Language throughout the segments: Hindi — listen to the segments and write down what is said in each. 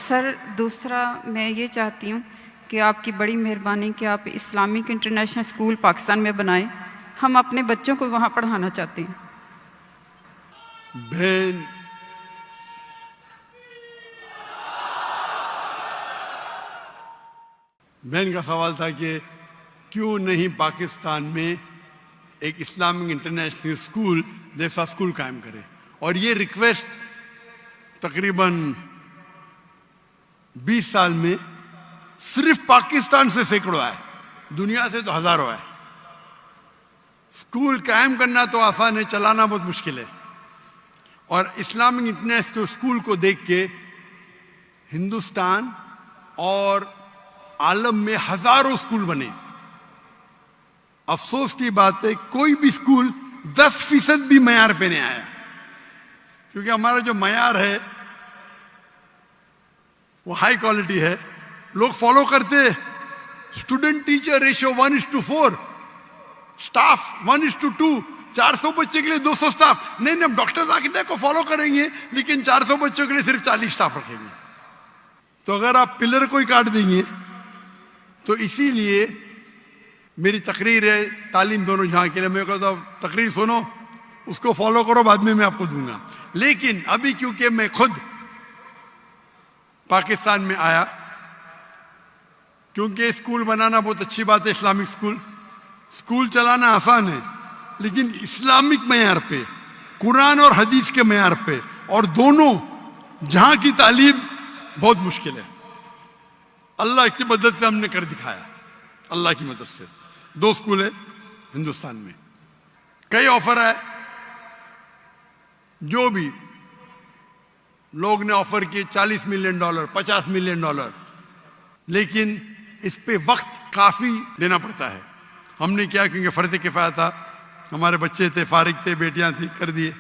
सर, दूसरा मैं ये चाहती हूँ कि आपकी बड़ी मेहरबानी कि आप इस्लामिक इंटरनेशनल स्कूल पाकिस्तान में बनाएं। हम अपने बच्चों को वहाँ पढ़ाना चाहते हैं। बहन का सवाल था कि क्यों नहीं पाकिस्तान में एक इस्लामिक इंटरनेशनल स्कूल जैसा स्कूल कायम करे। और ये रिक्वेस्ट तकरीबन 20 साल में सिर्फ पाकिस्तान से सैकड़ों आए, दुनिया से तो हजारों आए। स्कूल कायम करना तो आसान है, चलाना बहुत मुश्किल है। और इस्लामिक इंटरनेशनल स्कूल को देख के हिंदुस्तान और आलम में हजारों स्कूल बने। अफसोस की बात है कोई भी स्कूल 10% भी मयार पे नहीं आया, क्योंकि हमारा जो मयार है वो हाई क्वालिटी है, लोग फॉलो करते। स्टूडेंट टीचर रेशियो 1:4, स्टाफ 1:2, 400 बच्चे के लिए 200 स्टाफ। नहीं, हम डॉक्टर्स आर्किटेक्ट को फॉलो करेंगे, लेकिन 400 बच्चों के लिए सिर्फ 40 स्टाफ रखेंगे। तो अगर आप पिलर को ही काट देंगे, तो इसीलिए मेरी तकरीर है तालीम दोनों जहां के लिए। मैं कहता हूं तकरीर सुनो, उसको फॉलो करो, बाद में मैं आपको दूंगा। लेकिन अभी क्योंकि मैं खुद पाकिस्तान में आया, क्योंकि स्कूल बनाना बहुत अच्छी बात है, इस्लामिक स्कूल चलाना आसान है, लेकिन इस्लामिक मयार पे, कुरान और हदीस के मयार पे, और दोनों जहां की तालीम बहुत मुश्किल है। अल्लाह की मदद से हमने कर दिखाया, अल्लाह की मदद से 2 स्कूल है हिंदुस्तान में। कई ऑफर है, जो भी लोग ने ऑफर किए $40 मिलियन, $50 मिलियन, लेकिन इस पे वक्त काफी देना पड़ता है। हमने क्या, क्योंकि फर्ज किफाया था, हमारे बच्चे थे, फारिग थे, बेटियां थी, कर दिए।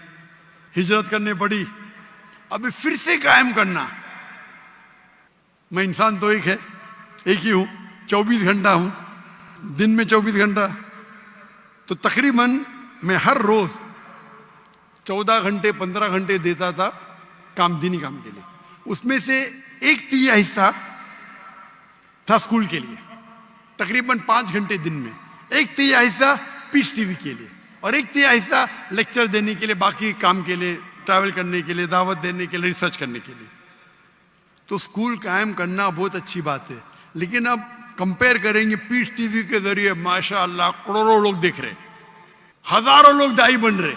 हिजरत करनी पड़ी, अभी फिर से कायम करना। मैं इंसान तो एक ही हूं, 24 घंटा हूं, दिन में 24 घंटा, तो तकरीबन मैं हर रोज 14 घंटे 15 घंटे देता था दीनी काम के लिए। उसमें से 1/3 हिस्सा था स्कूल के लिए, तकरीबन 5 घंटे दिन में। 1/3 हिस्सा पीस टीवी के लिए, और 1/3 हिस्सा लेक्चर देने के लिए, बाकी काम के लिए, ट्रैवल करने के लिए, दावत देने के लिए, रिसर्च करने के लिए। तो स्कूल कायम करना बहुत अच्छी बात है, लेकिन अब कंपेयर करेंगे, पीस टीवी के जरिए माशाअल्लाह करोड़ों लोग देख रहे, हजारों लोग दाई बन रहे।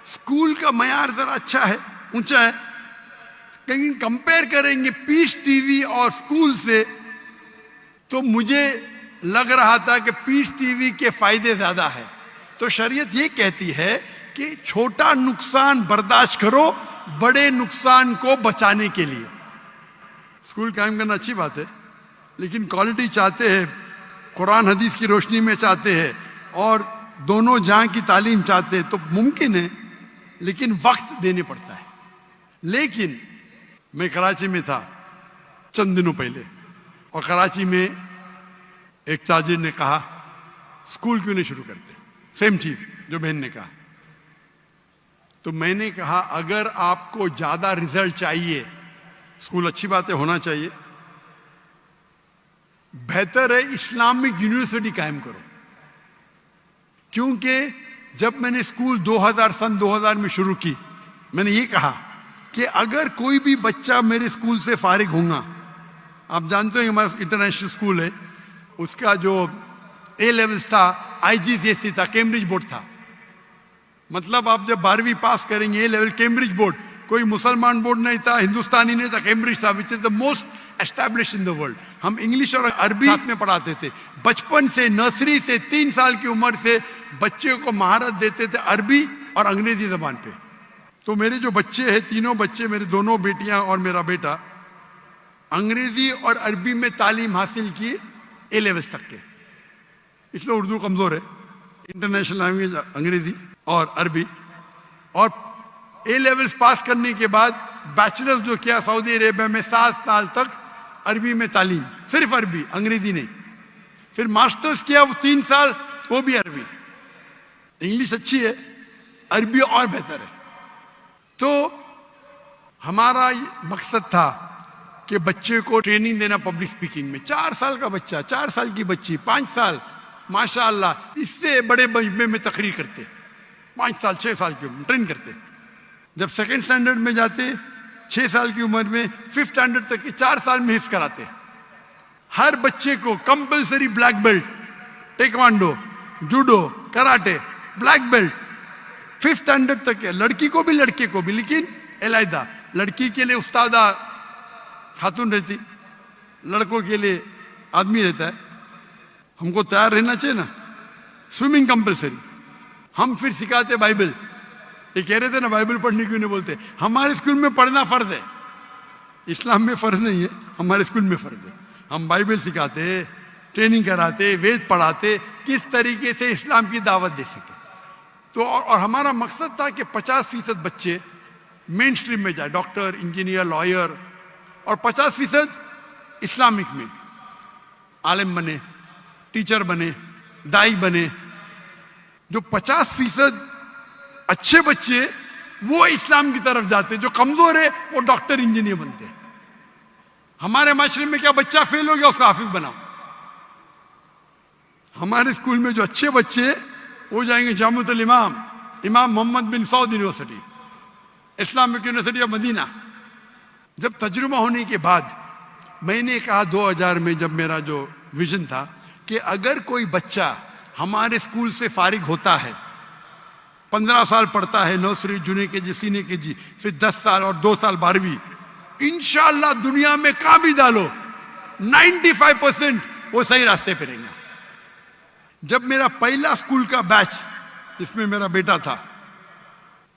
स्कूल का मयार जरा अच्छा है, ऊंचा है, लेकिन कंपेयर करेंगे पीस टीवी और स्कूल से, तो मुझे लग रहा था कि पीस टीवी के फायदे ज्यादा है। तो शरीयत ये कहती है कि छोटा नुकसान बर्दाश्त करो बड़े नुकसान को बचाने के लिए। स्कूल कायम करना अच्छी बात है, लेकिन क्वालिटी चाहते हैं, कुरान हदीस की रोशनी में चाहते हैं, और दोनों जहां की तालीम चाहते हैं, तो मुमकिन है, लेकिन वक्त देने पड़ता है। लेकिन मैं कराची में था चंद दिनों पहले, और कराची में एक ताजिर ने कहा स्कूल क्यों नहीं शुरू करते, सेम चीज जो बहन ने कहा। तो मैंने कहा अगर आपको ज्यादा रिजल्ट चाहिए, स्कूल अच्छी बात है, होना चाहिए, बेहतर है इस्लामिक यूनिवर्सिटी कायम करो। क्योंकि जब मैंने स्कूल सन 2000 में शुरू की, मैंने ये कहा कि अगर कोई भी बच्चा मेरे स्कूल से फारिग होगा, आप जानते हो हमारा इंटरनेशनल स्कूल है, उसका जो A लेवल्स था IGCSE था, कैम्ब्रिज बोर्ड था। मतलब आप जब 12वीं पास करेंगे A लेवल कैम्ब्रिज बोर्ड, कोई मुसलमान बोर्ड नहीं था, हिंदुस्तानी नहीं था, कैम्ब्रिज था, which is the most established in the world. हम इंग्लिश और अरबी में पढ़ाते थे, बचपन से, नर्सरी से, 3 साल की उम्र से बच्चे को महारत देते थे अरबी और अंग्रेजी जबान पे। तो मेरे जो बच्चे हैं, तीनों बच्चे, मेरे दोनों बेटियां और मेरा बेटा, अंग्रेजी और अरबी में तालीम हासिल की A लेवल्स तक के। इसलिए उर्दू कमजोर है, इंटरनेशनल लैंग्वेज अंग्रेजी और अरबी। और A लेवल्स पास करने के बाद बैचलर्स जो किया सऊदी अरेबिया में, 7 साल तक अरबी में तालीम, सिर्फ अरबी, अंग्रेजी नहीं। फिर मास्टर्स किया वो 3 साल, वो भी अरबी। इंग्लिश अच्छी है, अरबी और बेहतर है। तो हमारा मकसद था कि बच्चे को ट्रेनिंग देना पब्लिक स्पीकिंग में। 4 साल का बच्चा, 4 साल की बच्ची, 5 साल, माशाअल्लाह, इससे बड़े मजमे में तकरीर करते, 5 साल 6 साल की उम्र ट्रेन करते। जब सेकंड स्टैंडर्ड में जाते 6 साल की उम्र में, 5th स्टैंडर्ड तक के 4 साल में हिफ्ज कराते। हर बच्चे को compulsory black belt, taekwondo, judo, karate, black belt 5th standard तक है। लड़की को भी लड़के को भी, लेकिन अलहदा। लड़की के लिए उस्तादा खातून रहती, लड़कों के लिए आदमी रहता है। हमको तैयार रहना चाहिए ना। Swimming compulsory. हम फिर सिखाते बाइबल। ये कह रहे थे ना बाइबल पढ़ने क्यों नहीं बोलते। हमारे स्कूल में पढ़ना फर्ज है, इस्लाम में फर्ज नहीं है, हमारे स्कूल में फर्ज है। हम बाइबल सिखाते, ट्रेनिंग कराते, वेद पढ़ाते, किस तरीके से इस्लाम की दावत दे सके। तो और हमारा मकसद था कि 50% बच्चे मेन स्ट्रीम में जाए, डॉक्टर, इंजीनियर, लॉयर, और 50% इस्लामिक में आलिम बने, टीचर बने, दाई बने। जो 50% अच्छे बच्चे वो इस्लाम की तरफ जाते, जो कमजोर है वो डॉक्टर, इंजीनियर बनते। हमारे माशरे में क्या बच्चा फेल हो गया उसका हाफिज बनाओ। हमारे स्कूल में जो अच्छे बच्चे वो जाएंगे Jamiatul Imam, Imam Muhammad bin Saud University, Islamic University of Madinah. जब तजुर्बा होने के बाद मैंने कहा 2000 में, जब मेरा जो विजन था कि अगर कोई बच्चा हमारे स्कूल से फारिग होता है, 15 साल पढ़ता है, nursery, junior KG, senior KG, फिर 10 साल और 2 साल 12वीं, इंशाअल्लाह दुनिया में कहां भी डालो 95% वो सही रास्ते पे रहेंगे। जब मेरा पहला स्कूल का बैच, जिसमें मेरा बेटा था,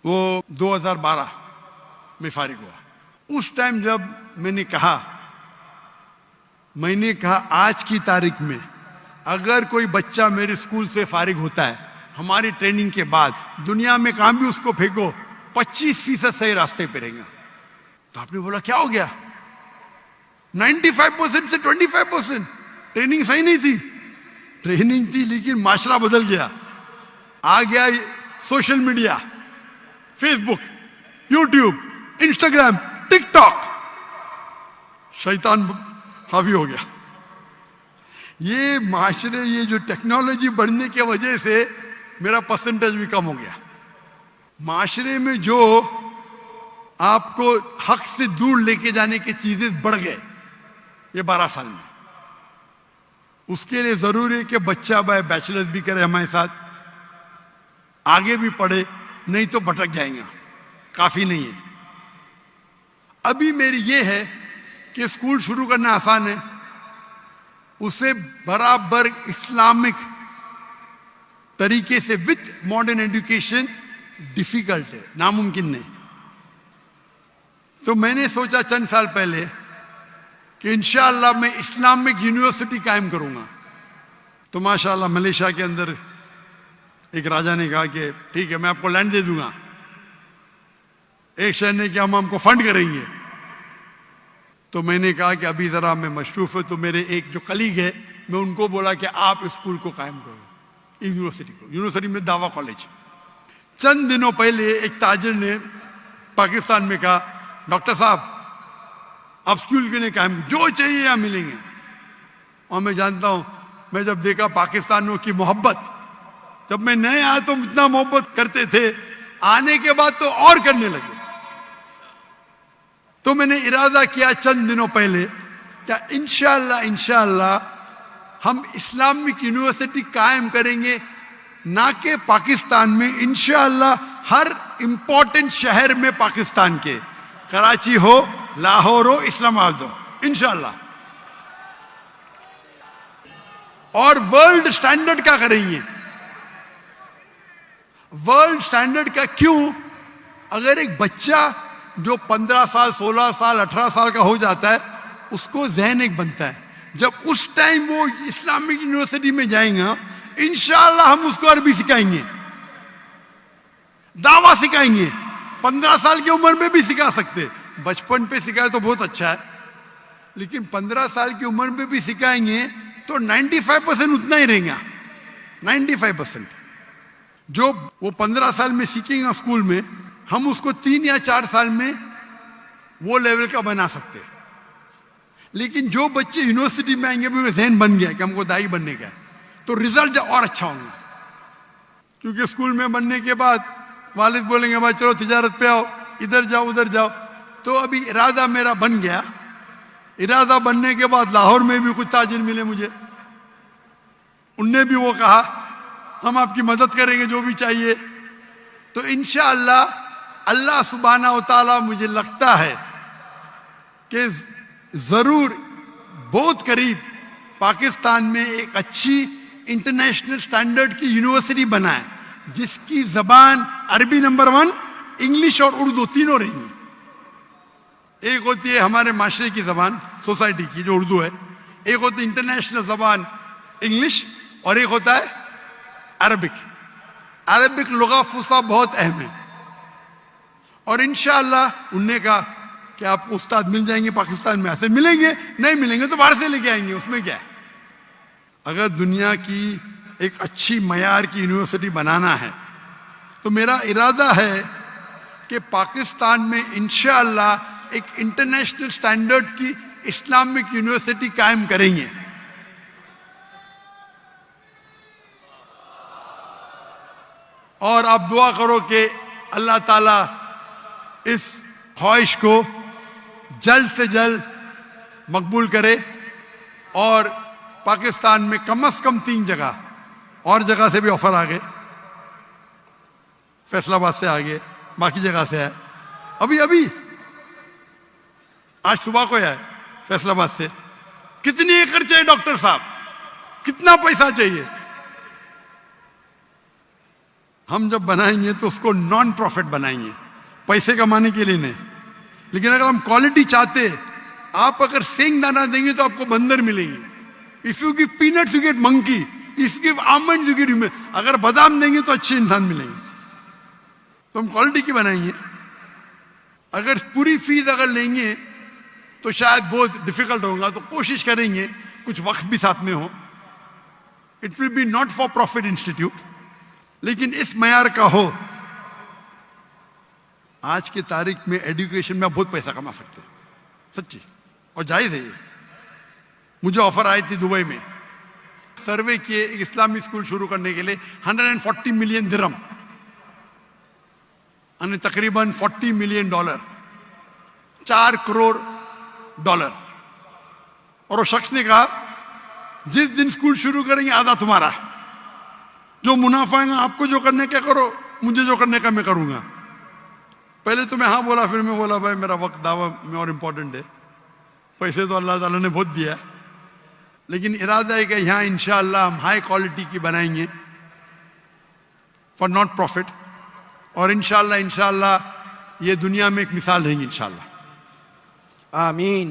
वो 2012 में फारिग हुआ। उस टाइम जब मैंने कहा आज की तारीख में अगर कोई बच्चा मेरे स्कूल से फारिग होता है हमारी ट्रेनिंग के बाद, दुनिया में कहां भी उसको फेंको 25% सही रास्ते पे रहेगा। तो आपने बोला क्या हो गया? 95% से 25%। ट्रेनिंग सही नहीं थी, ट्रेनिंग थी लेकिन माशरा बदल गया। आ गया social media, Facebook, YouTube, Instagram, TikTok, शैतान हावी हो गया। ये माशरे, ये जो टेक्नोलॉजी बढ़ने की वजह से मेरा परसेंटेज भी कम हो गया। माशरे में जो आपको हक से दूर लेके जाने की चीजें बढ़ गए ये 12 साल में। उसके लिए जरूरी है कि बच्चा बैचलर्स भी करे हमारे साथ, आगे भी पढ़े, नहीं तो भटक जाएगा, काफी नहीं है। अभी मेरी ये है कि स्कूल शुरू करना आसान है, उसे बराबर इस्लामिक तरीके से विथ मॉडर्न एजुकेशन डिफिकल्ट है, नामुमकिन नहीं। तो मैंने सोचा चंद साल पहले कि इंशाअल्लाह मैं इस्लामिक यूनिवर्सिटी कायम करूंगा। तो माशाअल्लाह मलेशिया के अंदर एक राजा ने कहा कि ठीक है मैं आपको लैंड दे दूंगा। एक शहर ने कि हम हमको फंड करेंगे। तो मैंने कहा कि अभी जरा मैं मशरूफ है, तो मेरे एक जो कलीग है मैं उनको बोला कि आप स्कूल को कायम करो, यूनिवर्सिटी को। यूनिवर्सिटी में दावा कॉलेज। चंद दिनों पहले एक ताजिर ने पाकिस्तान में कहा डॉक्टर साहब आप स्कूल के लिए कायम, जो चाहिए यहां मिलेंगे। और मैं जानता हूं, मैं जब देखा पाकिस्तानियों की मोहब्बत, जब मैं नए आया तो इतना मोहब्बत करते थे, आने के बाद तो और करने लगे। तो मैंने इरादा किया चंद दिनों पहले क्या इंशाअल्लाह हम इस्लामिक यूनिवर्सिटी कायम करेंगे, ना कि पाकिस्तान में, इंशाअल्लाह हर इंपॉर्टेंट शहर में पाकिस्तान के, कराची हो, लाहौर हो, इस्लामाबाद हो, इंशाअल्लाह। और वर्ल्ड स्टैंडर्ड का करेंगे। वर्ल्ड स्टैंडर्ड का क्यों? अगर एक बच्चा जो 15 साल, 16 साल, 18 साल का हो जाता है, उसको ज़हन एक बनता है। जब उस टाइम वो इस्लामिक यूनिवर्सिटी में जाएगा, इंशाअल्लाह हम उसको अरबी सिखाएंगे, दावा सिखाएंगे। 15 साल की उम्र में भी सिखा सकते, बचपन पे सिखाए तो बहुत अच्छा है, लेकिन 15 साल की उम्र में भी सिखाएंगे तो 95% उतना ही रहेगा। 95% जो वो 15 साल में सीखेगा स्कूल में, हम उसको 3 या 4 साल में वो लेवल का बना सकते। लेकिन जो बच्चे यूनिवर्सिटी में आएंगे उनका जहन बन गया कि हमको दाई बनने का है, तो रिजल्ट और अच्छा होगा। क्योंकि स्कूल में बनने के बाद वालिद बोलेंगे भाई चलो तिजारत पे आओ, इधर जाओ उधर जाओ। तो अभी इरादा मेरा बन गया। इरादा बनने के बाद लाहौर में भी कुछ ताजिर मिले मुझे, उनने भी वो कहा हम आपकी मदद करेंगे जो भी चाहिए। तो इंशाअल्लाह अल्लाह सुब्हाना व तआला मुझे लगता है कि जरूर बहुत करीब पाकिस्तान में एक अच्छी इंटरनेशनल स्टैंडर्ड की यूनिवर्सिटी बनाए, जिसकी जबान अरबी नंबर 1, इंग्लिश और उर्दू तीनों रहेंगी। एक होती है हमारे माशरे की जबान सोसाइटी की जो उर्दू है, एक होती है इंटरनेशनल जबान इंग्लिश, और एक होता है अरबिक। अरबिक लुगा फुसा बहुत अहम है। और इंशाअल्लाह उनने कहा कि आपको उस्ताद मिल जाएंगे पाकिस्तान में, ऐसे मिलेंगे, नहीं मिलेंगे तो बाहर से लेके आएंगे, उसमें क्या है। अगर दुनिया की एक अच्छी मयार की यूनिवर्सिटी बनाना है तो मेरा इरादा है कि पाकिस्तान में इंशाअल्लाह एक इंटरनेशनल स्टैंडर्ड की इस्लामिक यूनिवर्सिटी कायम करेंगे। और आप दुआ करो कि अल्लाह ताला इस ख्वाहिश को जल्द से जल्द मकबूल करे और पाकिस्तान में कम से कम 3 जगह, और जगह से भी ऑफर आ गए, फैसलाबाद से आ गए, बाकी जगह से है। अभी आज सुबह को है फैसलाबाद से। कितनी एकड़ चाहिए डॉक्टर साहब, कितना पैसा चाहिए? हम जब बनाएंगे तो उसको नॉन प्रॉफिट बनाएंगे, पैसे कमाने के लिए नहीं। लेकिन अगर हम क्वालिटी चाहते, आप अगर सेंग दाना देंगे तो आपको बंदर मिलेंगे। If you give peanuts you get monkey, if give almond you get. अगर बादाम देंगे तो अच्छे इंसान मिलेंगे। तो हम क्वालिटी की बनाएंगे। अगर पूरी फीस अगर लेंगे तो शायद बहुत डिफिकल्ट होगा, तो कोशिश करेंगे कुछ वक्त भी साथ में हो। It will be not for profit institute, लेकिन इस मयार का हो। आज की तारीख में एजुकेशन में बहुत पैसा कमा सकते हैं, सच्ची, और जायज है ये। मुझे ऑफर आई थी दुबई में, सर्वे किए एक इस्लामी स्कूल शुरू करने के लिए 140 मिलियन दिरहम, यानी तकरीबन $40 मिलियन, $4 करोड़। और वो शख्स ने कहा जिस दिन स्कूल शुरू करेंगे आधा तुम्हारा, जो मुनाफा है आपको जो करने का करो, मुझे जो करने का मैं करूंगा। पहले तो मैं हाँ बोला, फिर मैं बोला भाई मेरा वक्त दावा में और इम्पोर्टेंट है, पैसे तो अल्लाह ताला ने बहुत दिया, लेकिन इरादा है कि यहाँ इंशाअल्लाह हम हाई क्वालिटी की बनाएंगे फॉर नॉट प्रॉफिट। और इंशाअल्लाह ये दुनिया में एक मिसाल रहेंगी इंशाअल्लाह। आमीन।